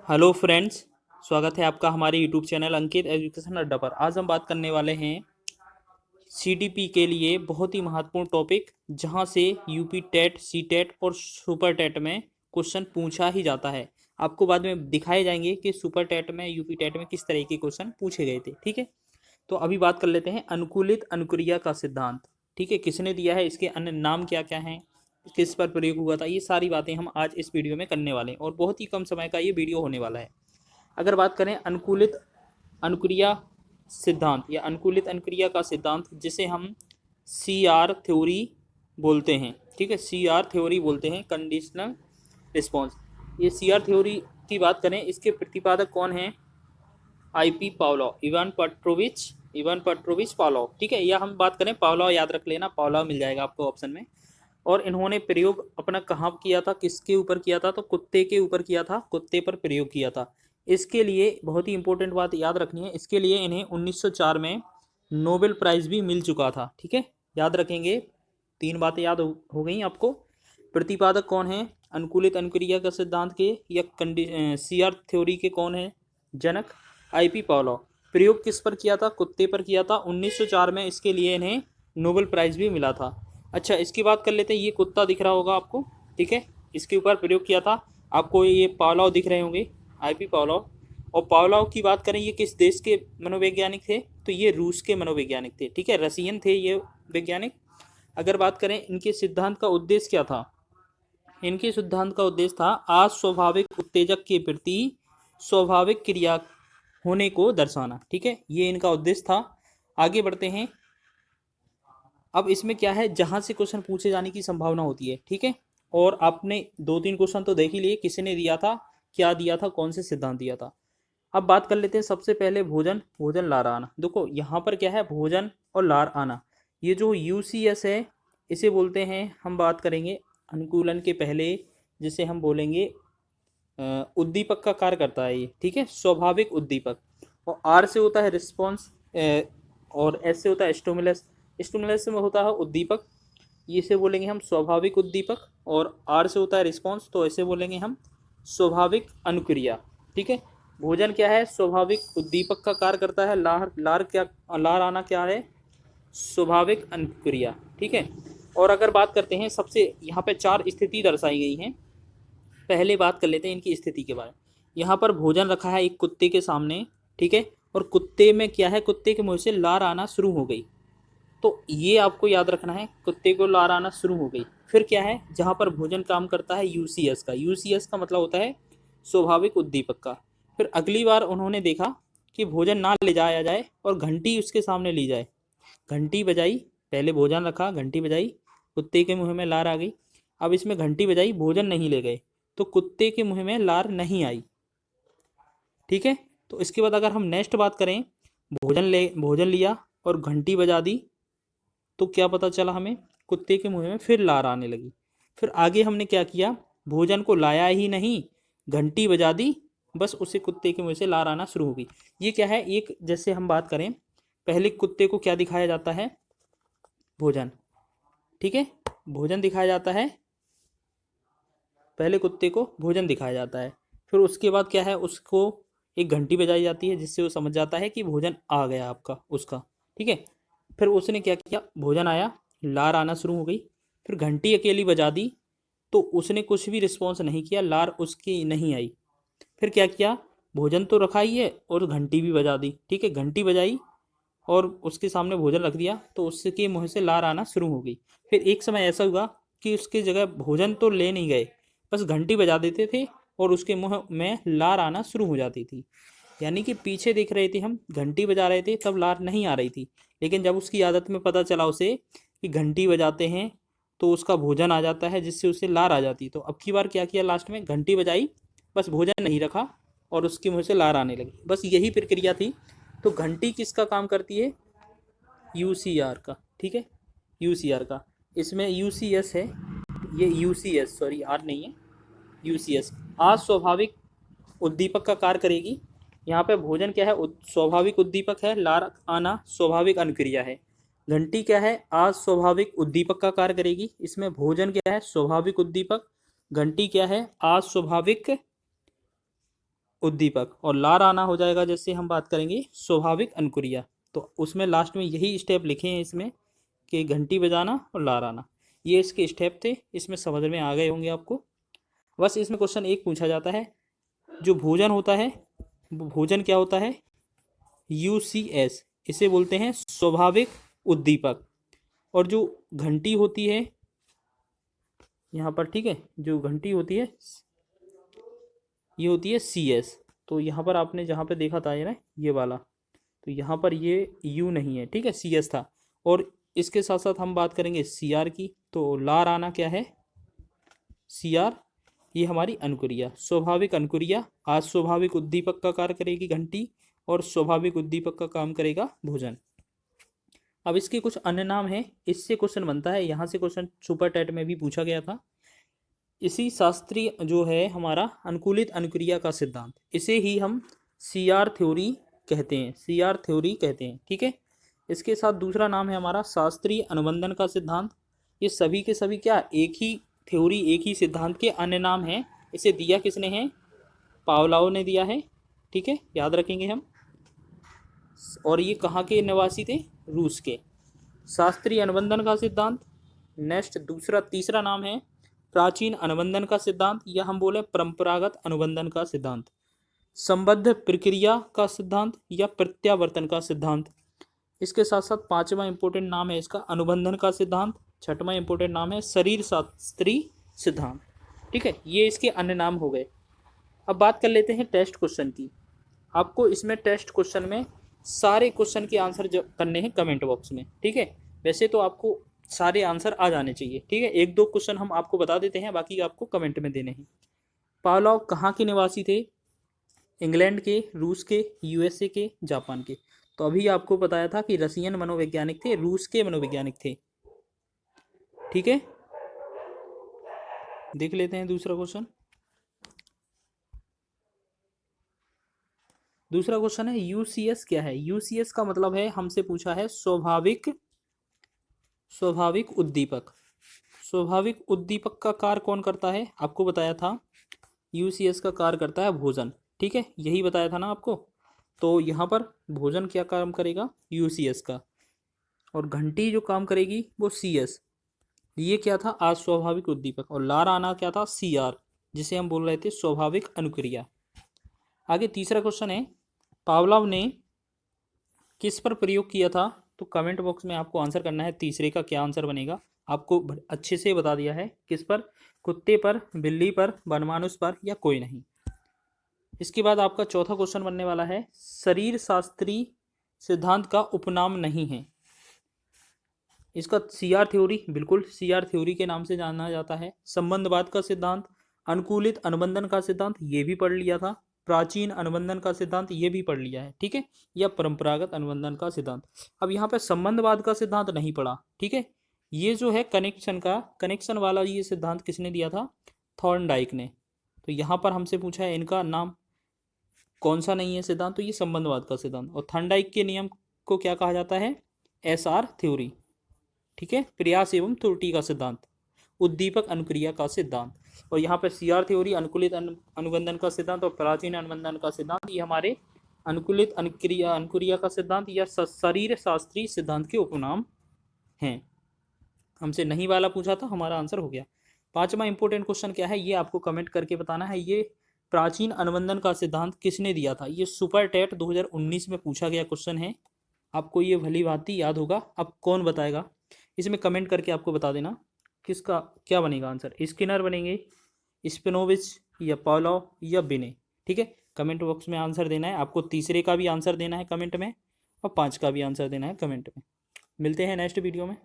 Hello friends, स्वागत है आपका हमारे यूट्यूब चैनल अंकित एजुकेशन अड्डा पर। आज हम बात करने वाले हैं सीडीपी के लिए बहुत ही महत्वपूर्ण टॉपिक, जहां से यूपी टेट, सी टेट और सुपर टेट में क्वेश्चन पूछा ही जाता है। आपको बाद में दिखाए जाएंगे कि सुपर टेट में, यूपी टेट में किस तरह के क्वेश्चन पूछे गए थे। ठीक है, तो अभी बात कर लेते हैं अनुकूलित अनुक्रिया का सिद्धांत। ठीक है, किसने दिया है, इसके अन्य नाम क्या क्या हैं, किस पर प्रयोग हुआ था, ये सारी बातें हम आज इस वीडियो में करने वाले हैं और बहुत ही कम समय का ये वीडियो होने वाला है। अगर बात करें अनुकूलित अनुक्रिया सिद्धांत या अनुकूलित अनुक्रिया का सिद्धांत, जिसे हम सी आर थ्योरी बोलते हैं। ठीक है, सी आर थ्योरी बोलते हैं, कंडीशनल रिस्पॉन्स। ये सी आर थ्योरी की बात करें, इसके प्रतिपादक कौन हैं? IP Pavlov, Ivan Petrovich Pavlov. ठीक है, या हम बात करें पावलोव, याद रख लेना, पावलोव मिल जाएगा आपको ऑप्शन में। और इन्होंने प्रयोग अपना कहाँ किया था, किसके ऊपर किया था? तो कुत्ते के ऊपर किया था, कुत्ते पर प्रयोग किया था। इसके लिए बहुत ही इंपॉर्टेंट बात याद रखनी है, इसके लिए इन्हें 1904 में नोबेल प्राइज भी मिल चुका था। ठीक है, याद रखेंगे, तीन बातें याद हो गई आपको। प्रतिपादक कौन है अनुकूलित अनुक्रिया का सिद्धांत के या सी आर थ्योरी के? कौन है जनक? IP Pavlov. प्रयोग किस पर किया था? कुत्ते पर किया था 1904 में। इसके लिए इन्हें नोबेल प्राइज भी मिला था। अच्छा, इसकी बात कर लेते हैं। ये कुत्ता दिख रहा होगा आपको, ठीक है, इसके ऊपर प्रयोग किया था। आपको ये पावलोव दिख रहे होंगे, आईपी पावलोव। और पावलोव की बात करें, ये किस देश के मनोवैज्ञानिक थे? तो ये रूस के मनोवैज्ञानिक थे। ठीक है, रसियन थे ये वैज्ञानिक। अगर बात करें इनके सिद्धांत का उद्देश्य क्या था, इनके सिद्धांत का उद्देश्य था अस्वाभाविक उत्तेजक के प्रति स्वाभाविक क्रिया होने को दर्शाना। ठीक है, ये इनका उद्देश्य था। आगे बढ़ते हैं। अब इसमें क्या है, जहां से क्वेश्चन पूछे जाने की संभावना होती है। ठीक है, और आपने दो तीन क्वेश्चन तो देख ही लिए, किसने दिया था, क्या दिया था, कौन से सिद्धांत दिया था। अब बात कर लेते हैं सबसे पहले भोजन, भोजन लार आना। देखो यहाँ पर क्या है, भोजन और लार आना। ये जो यूसीएस है, इसे बोलते हैं, हम बात करेंगे अनुकूलन के पहले, जिसे हम बोलेंगे उद्दीपक का कार्य करता है ये। ठीक है, स्वाभाविक उद्दीपक। और आर से होता है रिस्पॉन्स, और एस से होता है स्टिमुलस। स्टिमुलस में होता है उद्दीपक, ये से बोलेंगे हम स्वाभाविक उद्दीपक। और आर से होता है रिस्पॉन्स, तो ऐसे बोलेंगे हम स्वाभाविक अनुक्रिया। ठीक है, भोजन क्या है, स्वाभाविक उद्दीपक का कार्य करता है। लार आना क्या है, स्वाभाविक अनुक्रिया। ठीक है, और अगर बात करते हैं, सबसे यहाँ पे चार स्थिति दर्शाई गई हैं। पहले बात कर लेते हैं इनकी स्थिति के बारे में। यहाँ पर भोजन रखा है एक कुत्ते के सामने, ठीक है, और कुत्ते में क्या है, कुत्ते के मुंह से लार आना शुरू हो गई। तो ये आपको याद रखना है, कुत्ते को लार आना शुरू हो गई। फिर क्या है, जहाँ पर भोजन काम करता है यूसीएस का। यूसीएस का मतलब होता है स्वाभाविक उद्दीपक का। फिर अगली बार उन्होंने देखा कि भोजन ना ले जाया जाए और घंटी उसके सामने ली जाए। घंटी बजाई, पहले भोजन रखा, घंटी बजाई, कुत्ते के मुंह में लार आ गई। अब इसमें घंटी बजाई, भोजन नहीं ले गए, तो कुत्ते के मुंह में लार नहीं आई। ठीक है, तो इसके बाद अगर हम नेक्स्ट बात करें, भोजन लिया और घंटी बजा दी, तो क्या पता चला हमें, कुत्ते के मुंह में फिर लार आने लगी। फिर आगे हमने क्या किया, भोजन को लाया ही नहीं, घंटी बजा दी, बस उसे कुत्ते के मुंह से लार आना शुरू हो गई। ये क्या है, एक जैसे हम बात करें, पहले कुत्ते को क्या दिखाया जाता है, भोजन। ठीक है, भोजन दिखाया जाता है, पहले कुत्ते को भोजन दिखाया जाता है। फिर उसके बाद क्या है, उसको एक घंटी बजाई जाती है, जिससे वो समझ जाता है कि भोजन आ गया आपका, उसका। ठीक है, फिर उसने क्या किया, भोजन आया, लार आना शुरू हो गई। फिर घंटी अकेली बजा दी, तो उसने कुछ भी रिस्पॉन्स नहीं किया, लार उसकी नहीं आई। फिर क्या किया, भोजन तो रखा ही है और घंटी भी बजा दी। ठीक है, घंटी बजाई और उसके सामने भोजन रख दिया, तो उसके मुँह से लार आना शुरू हो गई। फिर एक समय ऐसा हुआ कि उसकी जगह भोजन तो ले नहीं गए, बस घंटी बजा देते थे और उसके मुंह में लार आना शुरू हो जाती थी। यानी कि पीछे देख रहे थे हम, घंटी बजा रहे थे, तब लार नहीं आ रही थी। लेकिन जब उसकी आदत में पता चला उसे कि घंटी बजाते हैं तो उसका भोजन आ जाता है, जिससे उसे लार आ जाती। तो अब की बार क्या किया, लास्ट में घंटी बजाई, बस भोजन नहीं रखा और उसके मुँह से लार आने लगी। बस यही प्रक्रिया थी। तो घंटी किसका काम करती है, यूसीआर का। ठीक है, यूसीआर का। इसमें यूसीएस है, ये यूसीएस, सॉरी आर नहीं है, यूसीएस अस्वाभाविक उद्दीपक का कार्य करेगी। यहाँ पे भोजन क्या है, स्वाभाविक उद्दीपक है, लार आना स्वाभाविक अनुक्रिया है। घंटी क्या है, अस्वाभाविक उद्दीपक का कार्य करेगी। इसमें भोजन क्या है, स्वाभाविक उद्दीपक, घंटी क्या है, अस्वाभाविक उद्दीपक, और लार आना हो जाएगा जैसे हम बात करेंगे स्वाभाविक अनुक्रिया। तो उसमें लास्ट में यही स्टेप लिखे हैं इसमें कि घंटी बजाना और लार आना, ये इसके स्टेप थे। इसमें समझ में आ गए होंगे आपको। बस इसमें क्वेश्चन एक पूछा जाता है, जो भोजन होता है वो भोजन क्या होता है, UCS, इसे बोलते हैं स्वाभाविक उद्दीपक। और जो घंटी होती है यहाँ पर, ठीक है, जो घंटी होती है ये होती है CS। तो यहाँ पर आपने जहाँ पे देखा था ये ना, ये वाला, तो यहाँ पर ये U नहीं है, ठीक है, CS था। और इसके साथ साथ हम बात करेंगे CR की। तो लार आना क्या है, CR, ये हमारी अनुक्रिया, स्वाभाविक अनुक्रिया। आज स्वाभाविक उद्दीपक का कार्य करेगी घंटी, और स्वाभाविक उद्दीपक का काम करेगा भोजन। अब इसके कुछ अन्य नाम हैं, इससे क्वेश्चन बनता है, यहाँ से क्वेश्चन सुपर टेट में भी पूछा गया था। इसी शास्त्रीय जो है हमारा अनुकूलित अनुक्रिया का सिद्धांत, इसे ही हम CR थ्योरी कहते हैं, CR थ्योरी कहते हैं, ठीक है। इसके साथ दूसरा नाम है हमारा शास्त्रीय अनुबंधन का सिद्धांत। ये सभी के सभी क्या, एक ही थ्योरी, एक ही सिद्धांत के अन्य नाम हैं। इसे दिया किसने है, पावलोव ने दिया है, ठीक है, याद रखेंगे हम। और ये कहाँ के निवासी थे, रूस के। शास्त्रीय अनुबंधन का सिद्धांत। नेक्स्ट तीसरा नाम है प्राचीन अनुबंधन का सिद्धांत, या हम बोले परंपरागत अनुबंधन का सिद्धांत। संबद्ध प्रक्रिया का सिद्धांत या प्रत्यावर्तन का सिद्धांत। इसके साथ साथ पांचवा इंपॉर्टेंट नाम है इसका अनुबंधन का सिद्धांत। छठवां इंपॉर्टेंट नाम है शरीर शास्त्री सिद्धांत, ठीक है। ये इसके अन्य नाम हो गए। अब बात कर लेते हैं टेस्ट क्वेश्चन की। आपको इसमें टेस्ट क्वेश्चन में सारे क्वेश्चन के आंसर करने हैं कमेंट बॉक्स में, ठीक है। वैसे तो आपको सारे आंसर आ जाने चाहिए, ठीक है। एक दो क्वेश्चन हम आपको बता देते हैं, बाकी आपको कमेंट में देने हैं। पावलोव कहाँ के निवासी थे, इंग्लैंड के, रूस के, USA के, जापान के। तो अभी आपको बताया था कि रशियन मनोवैज्ञानिक थे, रूस के मनोवैज्ञानिक थे, ठीक है। देख लेते हैं दूसरा क्वेश्चन। दूसरा क्वेश्चन है UCS क्या है। UCS का मतलब है, हमसे पूछा है स्वाभाविक उद्दीपक। स्वाभाविक उद्दीपक का कार्य कौन करता है, आपको बताया था UCS का कार्य करता है भोजन, ठीक है, यही बताया था ना आपको। तो यहाँ पर भोजन क्या काम करेगा, UCS का, और घंटी जो काम करेगी वो CS। ये क्या था, अस्वाभाविक उद्दीपक। और लार आना क्या था, CR, जिसे हम बोल रहे थे स्वाभाविक अनुक्रिया। आगे तीसरा क्वेश्चन है, पावलोव ने किस पर प्रयोग किया था। तो कमेंट बॉक्स में आपको आंसर करना है, तीसरे का क्या आंसर बनेगा। आपको अच्छे से बता दिया है, किस पर, कुत्ते पर, बिल्ली पर, वनमानुष पर, या कोई नहीं। इसके बाद आपका चौथा क्वेश्चन बनने वाला है, शरीर शास्त्री सिद्धांत का उपनाम नहीं है। इसका CR थ्योरी, बिल्कुल CR थ्योरी के नाम से जाना जाता है। संबंधवाद का सिद्धांत, अनुकूलित अनुबंधन का सिद्धांत, ये भी पढ़ लिया था। प्राचीन अनुबंधन का सिद्धांत, ये भी पढ़ लिया है, ठीक है, या परंपरागत अनुबंधन का सिद्धांत। अब यहाँ पे संबंधवाद का सिद्धांत नहीं पढ़ा, ठीक है। ये जो है कनेक्शन वाला ये सिद्धांत किसने दिया था, थॉर्नडाइक ने। तो यहाँ पर हमसे पूछा है इनका नाम कौन सा नहीं है सिद्धांत, तो ये संबंधवाद का सिद्धांत। और थॉर्नडाइक के नियम को क्या कहा जाता है, SR थ्योरी, ठीक है, प्रयास एवं त्रुटि का सिद्धांत, उद्दीपक अनुक्रिया का सिद्धांत। और यहाँ पे CR थ्योरी, अनुकूलित अनुबंधन का सिद्धांत, और प्राचीन अनुबंधन का सिद्धांत, ये हमारे अनुकूलित अनुक्रिया का सिद्धांत या शरीर शास्त्री सिद्धांत के उपनाम हैं। हमसे नहीं वाला पूछा था, हमारा आंसर हो गया। पांचवा इंपॉर्टेंट क्वेश्चन क्या है, ये आपको कमेंट करके बताना है। ये प्राचीन अनुबंधन का सिद्धांत किसने दिया था। ये सुपर टेट 2019 में पूछा गया क्वेश्चन है, आपको ये भली भांति याद होगा। अब कौन बताएगा, इसमें कमेंट करके आपको बता देना किसका क्या बनेगा आंसर। स्किनर बनेंगे, स्पिनोविच, या पावलोव, या बिने, ठीक है। कमेंट बॉक्स में आंसर देना है आपको। तीसरे का भी आंसर देना है कमेंट में, और 5 का भी आंसर देना है कमेंट में। मिलते हैं नेक्स्ट वीडियो में।